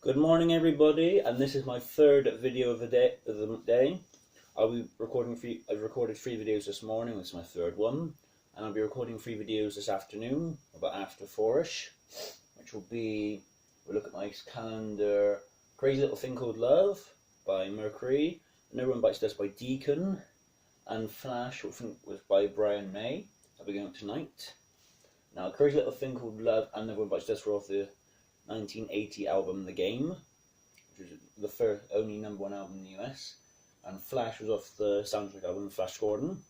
Good morning, everybody, and this is my third video of the day. I'll be recording I've recorded 3 videos this morning. This is my third one, and I'll be recording 3 videos this afternoon, about after 4ish, which will be, we'll look at my calendar, Crazy Little Thing Called Love by Mercury, No One Bites Dust by Deacon, and Flash, which I think was by Brian May. I'll be going up tonight. Now, Crazy Little Thing Called Love and No One Bites Dust were off the 1980 album The Game, which was the only #1 album in the US, and Flash was off the soundtrack album Flash Gordon,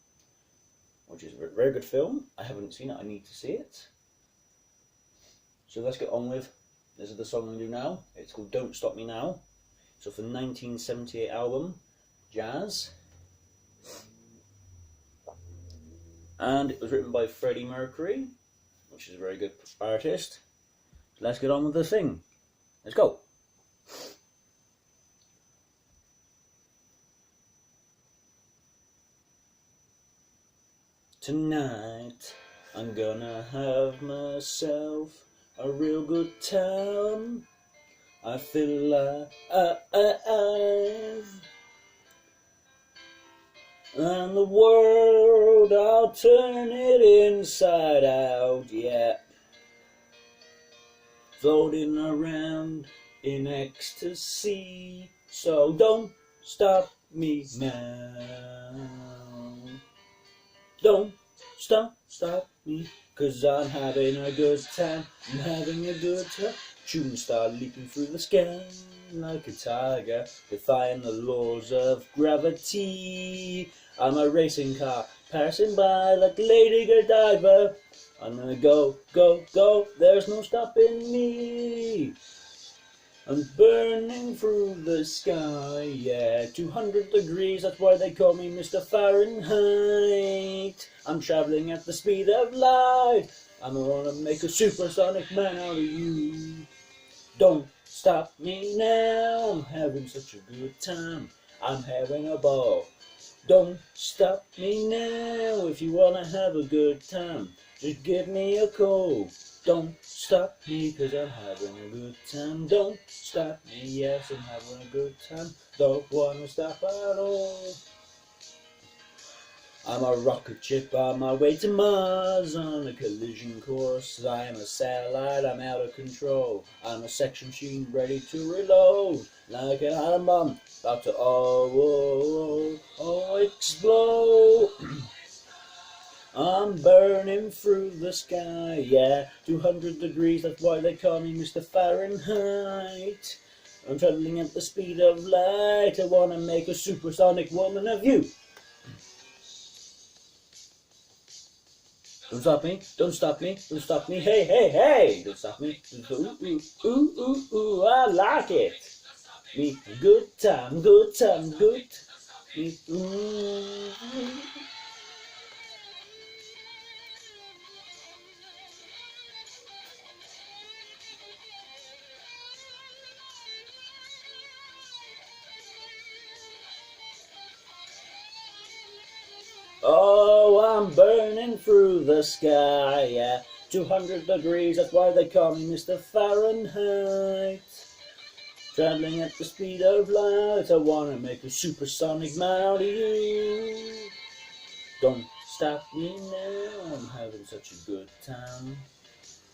which is a very good film. I haven't seen it, I need to see it. So let's get on with, this is the song I'm going to do now. It's called Don't Stop Me Now. It's off the 1978 album Jazz, and it was written by Freddie Mercury, which is a very good artist. Let's get on with the thing. Let's go. Tonight, I'm gonna have myself a real good time. I feel alive. And the world, I'll turn it inside out, yeah. Floating around in ecstasy, so don't stop me now. Don't stop me, 'cause I'm having a good time. I'm having a good time. Shooting star leaping through the sky like a tiger, defying the laws of gravity. I'm a racing car passing by like Lady Godiva. I'm gonna go, go, go, there's no stopping me. I'm burning through the sky, yeah, 200 degrees, that's why they call me Mr. Fahrenheit. I'm traveling at the speed of light. I'm gonna make a supersonic man out of you. Don't stop me now, I'm having such a good time. I'm having a ball. Don't stop me now, if you wanna have a good time. Just give me a call. Don't stop me, 'cause I'm having a good time. Don't stop me, yes, I'm having a good time. Don't wanna stop at all. I'm a rocket ship on my way to Mars on a collision course. I am a satellite, I'm out of control. I'm a sex machine ready to reload. Like an atom bomb, about to explode. I'm burning through the sky, yeah, 200 degrees, that's why they call me Mr. Fahrenheit. I'm traveling at the speed of light, I wanna make a supersonic woman of you. Don't stop me, don't stop me, don't stop me, hey, hey, hey, don't stop me. Ooh, ooh, ooh, ooh, ooh, I like it. Me, good time, good time, good. Me, Oh, I'm burning through the sky, yeah, 200 degrees, that's why they call me Mr. Fahrenheit. Traveling at the speed of light, I wanna make a supersonic man out of you. Don't stop me now, I'm having such a good time.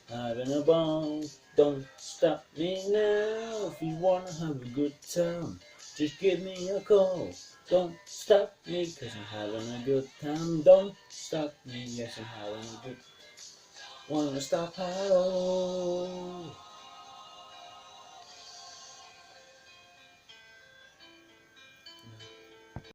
Having a ball. Don't stop me now, if you wanna have a good time. Just give me a call. Don't stop me, 'cause I'm having a good time. Don't stop me, yes, I'm having a good. Wanna stop at all.